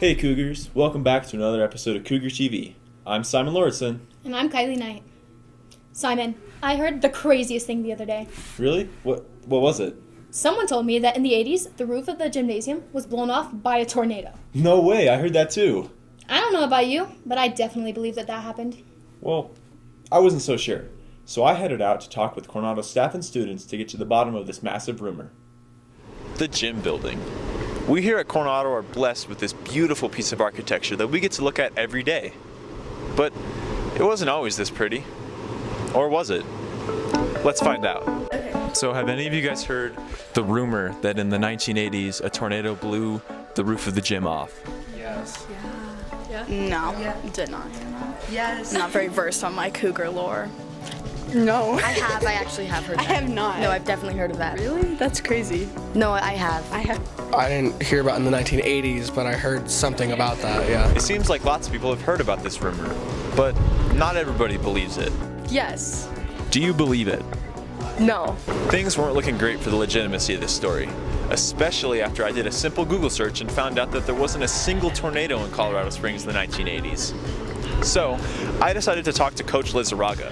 Hey Cougars, welcome back to another episode of Cougar TV. I'm Simon Lauritsen. And I'm Kylie Knight. Simon, I heard the craziest thing the other day. Really? What was it? Someone told me that in the 80s, the roof of the gymnasium was blown off by a tornado. No way, I heard that too. I don't know about you, but I definitely believe that happened. Well, I wasn't so sure. So I headed out to talk with Coronado staff and students to get to the bottom of this massive rumor. The gym building. We here at Coronado are blessed with this beautiful piece of architecture that we get to look at every day. But it wasn't always this pretty. Or was it? Let's find out. So have any of you guys heard the rumor that in the 1980s a tornado blew the roof of the gym off? Yes. Yeah. No, Yeah. did not. Yes. Not very versed on my Cougar lore. No. I actually have heard I that. have not. No, I've definitely heard of that. Really? That's crazy. No, I have. I didn't hear about it in the 1980s, but I heard something about that, yeah. It seems like lots of people have heard about this rumor, but not everybody believes it. Yes. Do you believe it? No. Things weren't looking great for the legitimacy of this story, especially after I did a simple Google search and found out that there wasn't a single tornado in Colorado Springs in the 1980s. So, I decided to talk to Coach Liz Araga.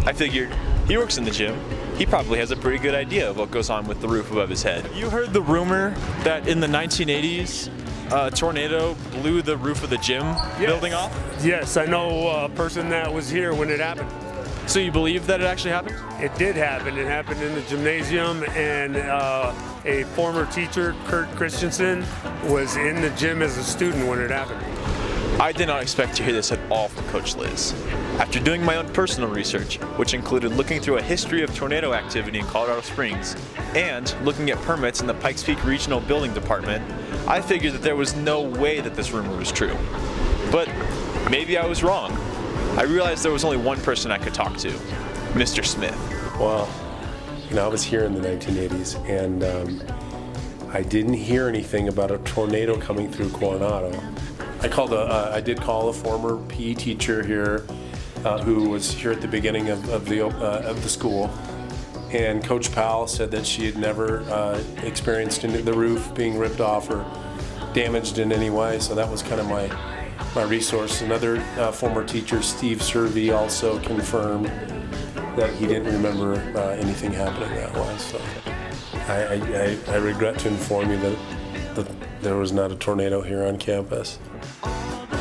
I figured, he works in the gym, he probably has a pretty good idea of what goes on with the roof above his head. You heard the rumor that in the 1980s, a tornado blew the roof of the gym building off? Yes, I know a person that was here when it happened. So you believe that it actually happened? It did happen. It happened in the gymnasium, and a former teacher, Kurt Christensen, was in the gym as a student when it happened. I did not expect to hear this at all from Coach Liz. After doing my own personal research, which included looking through a history of tornado activity in Colorado Springs and looking at permits in the Pikes Peak Regional Building Department, I figured that there was no way that this rumor was true. But maybe I was wrong. I realized there was only one person I could talk to, Mr. Smith. Well, I was here in the 1980s, and I didn't hear anything about a tornado coming through Coronado. I did call a former PE teacher here, who was here at the beginning of the school, and Coach Powell said that she had never experienced the roof being ripped off or damaged in any way. So that was kind of my resource. Another former teacher, Steve Servey, also confirmed that he didn't remember anything happening that way. So I regret to inform you that there was not a tornado here on campus.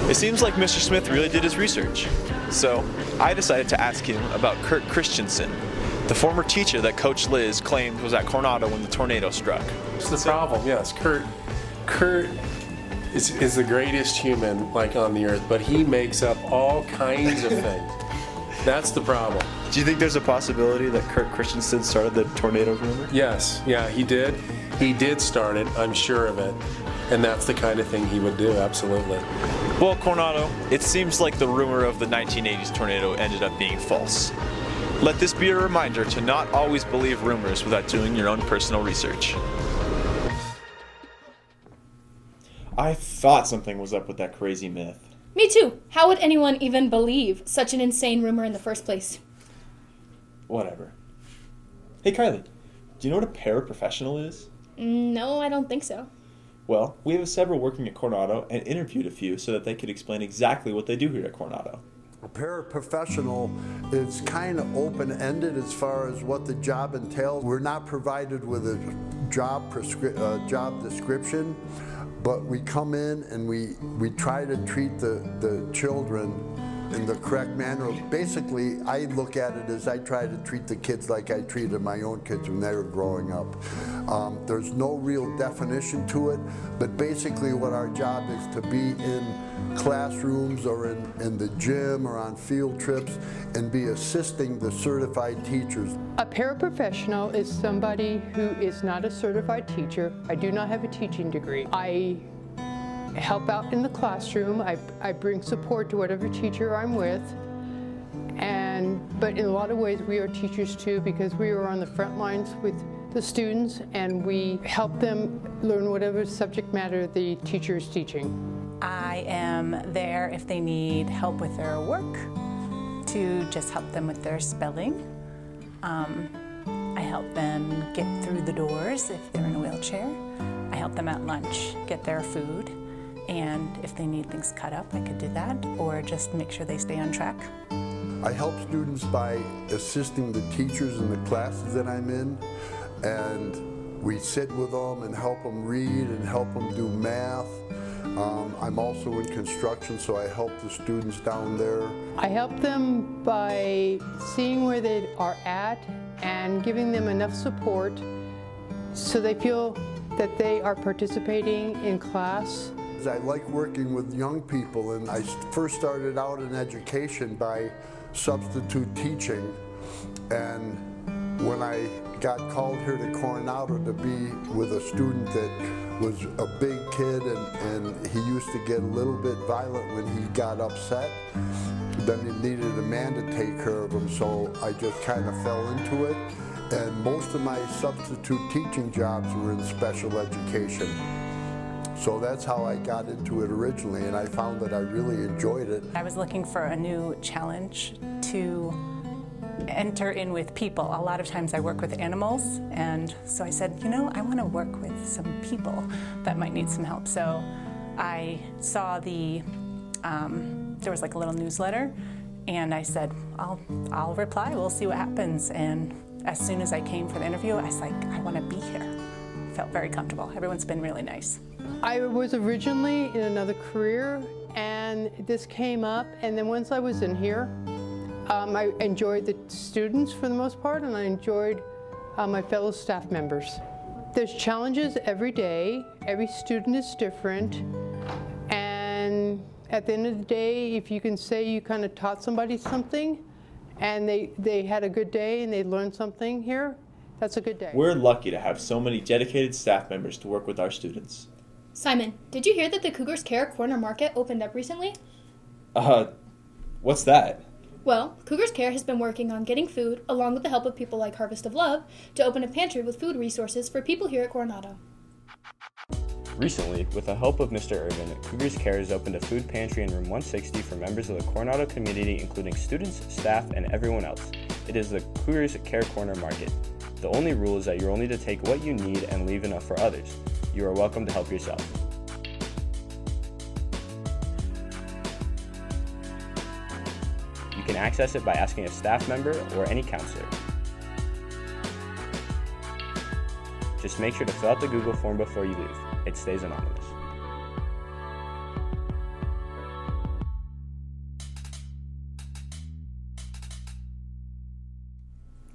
It seems like Mr. Smith really did his research. So I decided to ask him about Kurt Christensen, the former teacher that Coach Liz claimed was at Coronado when the tornado struck. It's the problem, yes. Kurt is the greatest human on the earth, but he makes up all kinds of things. That's the problem. Do you think there's a possibility that Kurt Christensen started the tornado rumor? Yes, yeah, he did. He did start it, I'm sure of it. And that's the kind of thing he would do, absolutely. Well, Coronado, it seems like the rumor of the 1980s tornado ended up being false. Let this be a reminder to not always believe rumors without doing your own personal research. I thought something was up with that crazy myth. Me too. How would anyone even believe such an insane rumor in the first place? Whatever. Hey Kylie, do you know what a paraprofessional is? No, I don't think so. Well, we have several working at Coronado and interviewed a few so that they could explain exactly what they do here at Coronado. A paraprofessional is kind of open-ended as far as what the job entails. We're not provided with a job description, but we come in and we try to treat the children in the correct manner. Basically, I look at it as I try to treat the kids like I treated my own kids when they were growing up. There's no real definition to it, but basically what our job is to be in classrooms or in the gym or on field trips and be assisting the certified teachers. A paraprofessional is somebody who is not a certified teacher. I do not have a teaching degree. I help out in the classroom. I bring support to whatever teacher I'm with. But in a lot of ways we are teachers too, because we are on the front lines with the students and we help them learn whatever subject matter the teacher is teaching. I am there if they need help with their work, to just help them with their spelling. I help them get through the doors if they're in a wheelchair. I help them at lunch get their food. And if they need things cut up, I could do that, or just make sure they stay on track. I help students by assisting the teachers in the classes that I'm in, and we sit with them and help them read and help them do math. I'm also in construction, so I help the students down there. I help them by seeing where they are at and giving them enough support so they feel that they are participating in class. I like working with young people, and I first started out in education by substitute teaching, and when I got called here to Coronado to be with a student that was a big kid and he used to get a little bit violent when he got upset, then he needed a man to take care of him, so I just kind of fell into it. And most of my substitute teaching jobs were in special education. So that's how I got into it originally, and I found that I really enjoyed it. I was looking for a new challenge to enter in with people. A lot of times I work with animals, and so I said, you know, I want to work with some people that might need some help. So I saw there was like a little newsletter, and I said, I'll reply, we'll see what happens. And as soon as I came for the interview, I was like, I want to be here. I felt very comfortable. Everyone's been really nice. I was originally in another career, and this came up, and then once I was in here, I enjoyed the students for the most part, and I enjoyed my fellow staff members. There's challenges every day. Every student is different, and at the end of the day, if you can say you kind of taught somebody something, and they had a good day and they learned something here, that's a good day. We're lucky to have so many dedicated staff members to work with our students. Simon, did you hear that the Cougars Care Corner Market opened up recently? What's that? Well, Cougars Care has been working on getting food, along with the help of people like Harvest of Love, to open a pantry with food resources for people here at Coronado. Recently, with the help of Mr. Urban, Cougars Care has opened a food pantry in room 160 for members of the Coronado community, including students, staff, and everyone else. It is the Cougars Care Corner Market. The only rule is that you're only to take what you need and leave enough for others. You are welcome to help yourself. You can access it by asking a staff member or any counselor. Just make sure to fill out the Google form before you leave. It stays anonymous.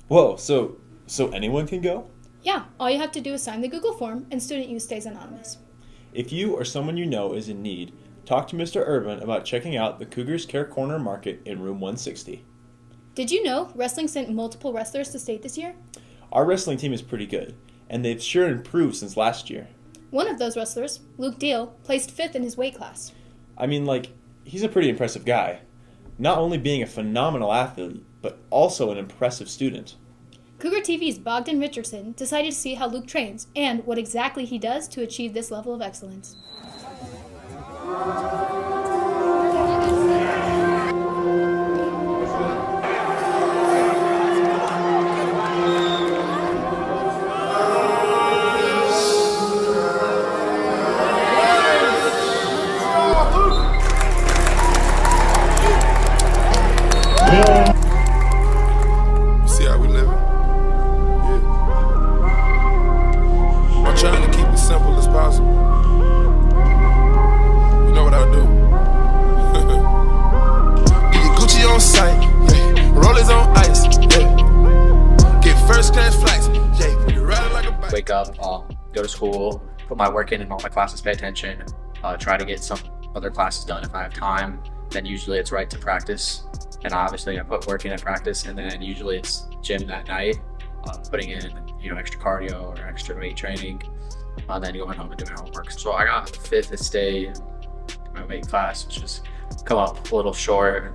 Whoa, so anyone can go? Yeah, all you have to do is sign the Google form, and student use stays anonymous. If you or someone you know is in need, talk to Mr. Urban about checking out the Cougars Care Corner Market in room 160. Did you know wrestling sent multiple wrestlers to state this year? Our wrestling team is pretty good, and they've sure improved since last year. One of those wrestlers, Luke Diehl, placed 5th in his weight class. I mean, he's a pretty impressive guy. Not only being a phenomenal athlete, but also an impressive student. Cougar TV's Bogdan Richardson decided to see how Luke trains and what exactly he does to achieve this level of excellence. See how we living? Yeah. I'm trying to keep it simple as possible. You know what I do? Get your Gucci on sight, yeah. Rollers on ice, yeah. Get first class flights, yeah. Put it riding like a bike. Wake up, go to school, put my work in all my classes, pay attention, try to get some other classes done if I have time. Then usually it's right to practice. And obviously I put work in at practice, and then usually it's gym that night, putting in extra cardio or extra weight training, then going home and doing homework. So I got 5th to stay in my weight class, which has come up a little shorter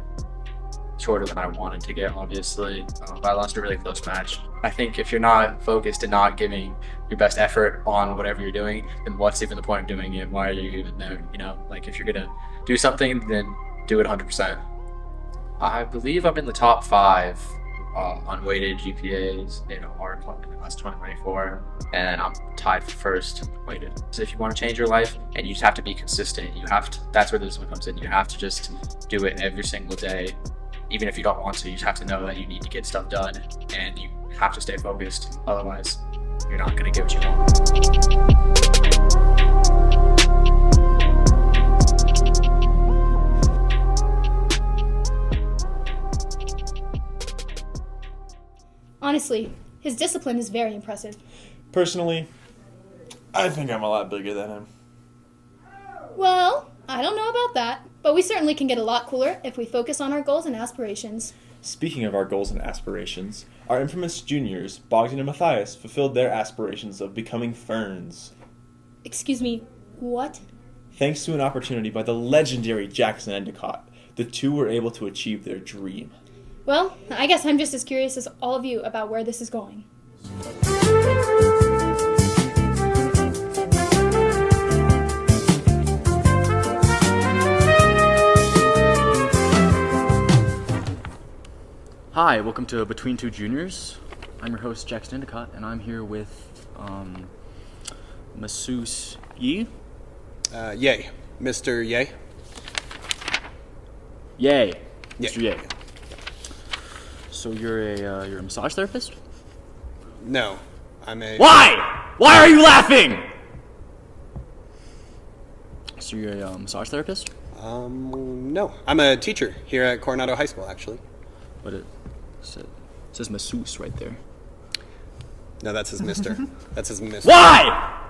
than I wanted to get, obviously, but I lost a really close match. I think if you're not focused and not giving your best effort on whatever you're doing, then what's even the point of doing it? Why are you even there? If you're gonna do something, then do it 100%. I believe I'm in the top 5 unweighted GPAs, are in class 2024, and I'm tied for first weighted. So if you want to change your life, and you just have to be consistent, that's where this one comes in. You have to just do it every single day. Even if you don't want to, you just have to know that you need to get stuff done, and you have to stay focused. Otherwise, you're not going to get what you want. Honestly, his discipline is very impressive. Personally, I think I'm a lot bigger than him. Well, I don't know about that, but we certainly can get a lot cooler if we focus on our goals and aspirations. Speaking of our goals and aspirations, our infamous juniors, Bogdan and Matthias, fulfilled their aspirations of becoming Ferns. Excuse me, what? Thanks to an opportunity by the legendary Jackson Endicott, the two were able to achieve their dream. Well, I guess I'm just as curious as all of you about where this is going. Hi, welcome to Between Two Juniors. I'm your host, Jackson Endicott, and I'm here with Masseuse Yi. Yay. Mr. Yay. Yay. Mr. Yay. So you're a massage therapist? No, I'm a... Why? Why are you laughing? So you're a massage therapist? No. I'm a teacher here at Coronado High School, actually. But it says masseuse right there. No, that's his mister. That's his mister. Why?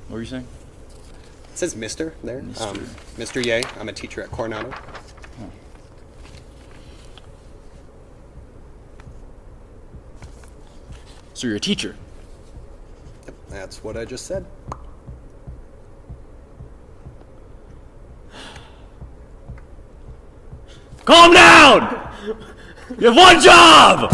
What were you saying? It says mister there. Mr. Yay. I'm a teacher at Coronado. Oh. So you're a teacher? Yep, that's what I just said. Calm down! You have one job!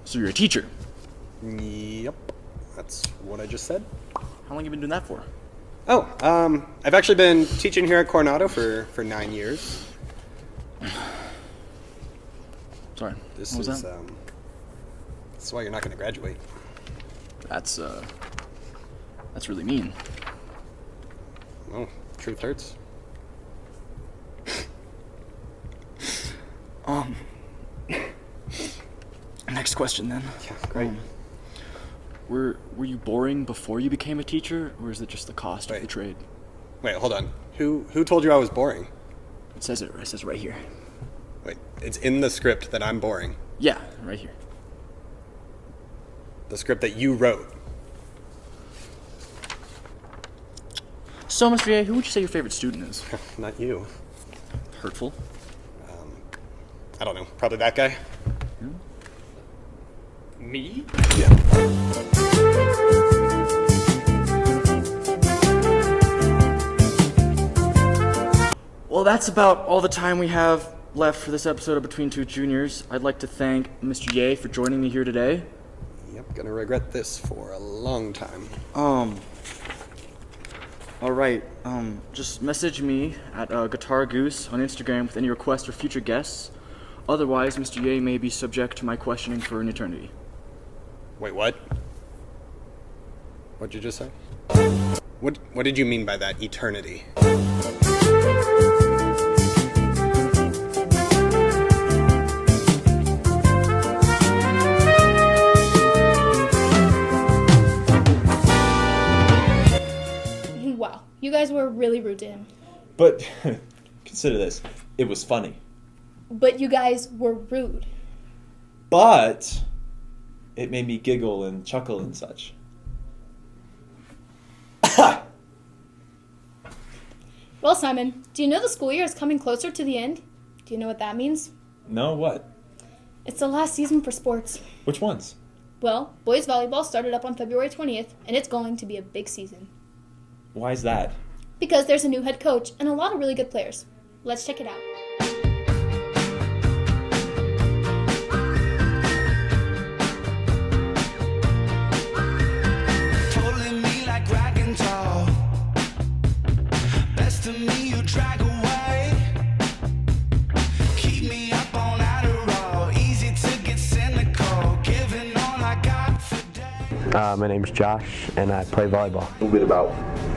So you're a teacher? Yep, that's what I just said. How long have you been doing that for? Oh, I've actually been teaching here at Coronado for 9 years. Sorry, This what was is that? this is why you're not going to graduate. That's really mean. Well, truth hurts. Next question then. Yeah, great. Were you boring before you became a teacher, or is it just the cost of the trade? Wait, hold on. Who told you I was boring? It says right here. Wait, it's in the script that I'm boring. Yeah, right here. The script that you wrote. So, Mr. A, who would you say your favorite student is? Not you. Hurtful? I don't know. Probably that guy. Me? Yeah. Well, that's about all the time we have left for this episode of Between Two Juniors. I'd like to thank Mr. Ye for joining me here today. Yep, gonna regret this for a long time. Alright, just message me at Guitar Goose on Instagram with any requests for future guests. Otherwise, Mr. Ye may be subject to my questioning for an eternity. Wait, what? What'd you just say? What did you mean by that, eternity? Wow, you guys were really rude to him. But consider this. It was funny. But you guys were rude. But it made me giggle and chuckle and such. Well, Simon, do you know the school year is coming closer to the end? Do you know what that means? No, what? It's the last season for sports. Which ones? Well, boys volleyball started up on February 20th, and it's going to be a big season. Why is that? Because there's a new head coach and a lot of really good players. Let's check it out. My name's Josh, and I play volleyball. A little bit about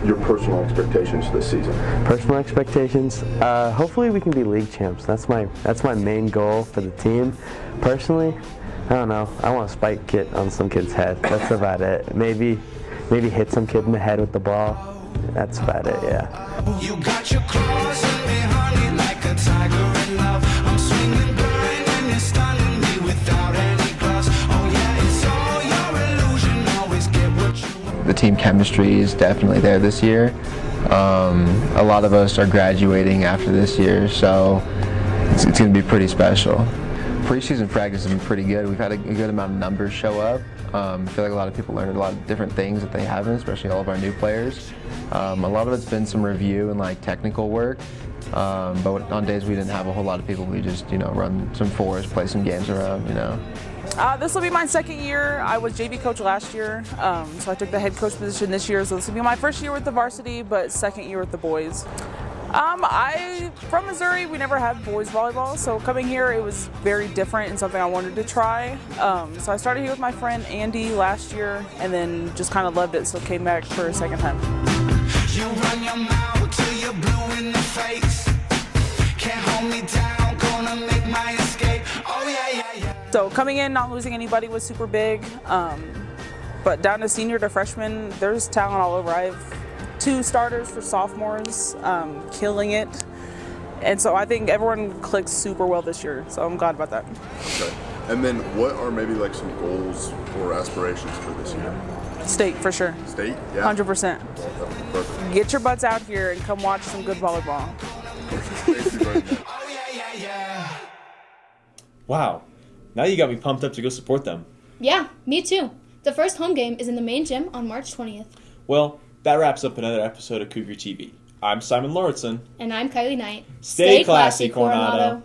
your personal expectations this season. Personal expectations? Hopefully we can be league champs. That's my main goal for the team. Personally, I don't know. I want to spike it on some kid's head. That's about it. Maybe hit some kid in the head with the ball. That's about it, yeah. You got your claws in me, honey, like a tiger in love. I'm swinging blind and you're stunning me without any gloves. Oh yeah, it's all your illusion. Always get what you want. The team chemistry is definitely there this year. A lot of us are graduating after this year, so it's going to be pretty special. Preseason practice has been pretty good. We've had a good amount of numbers show up. I feel like a lot of people learned a lot of different things that they haven't, especially all of our new players. A lot of it's been some review and like technical work, but on days we didn't have a whole lot of people, we just run some fours, play some games around. This will be my second year. I was JV coach last year, so I took the head coach position this year. So this will be my first year with the varsity, but second year with the boys. From Missouri, we never had boys volleyball, so coming here it was very different and something I wanted to try. So I started here with my friend Andy last year, and then just kind of loved it, so came back for a second time. You run your mouth till you're blue in the face. Can't hold me down, gonna make my escape. Oh yeah. So coming in, not losing anybody was super big, but down to senior to freshman, there's talent all over. I have 2 starters for sophomores, killing it. And so I think everyone clicked super well this year, so I'm glad about that. Okay. And then what are maybe like some goals or aspirations for this year? State, for sure. State? Yeah. 100%. Perfect. Get your butts out here and come watch some good volleyball. Wow. Now you got me pumped up to go support them. Yeah, me too. The first home game is in the main gym on March 20th. Well, that wraps up another episode of Cougar TV. I'm Simon Lauritsen. And I'm Kylie Knight. Stay classy, Coronado.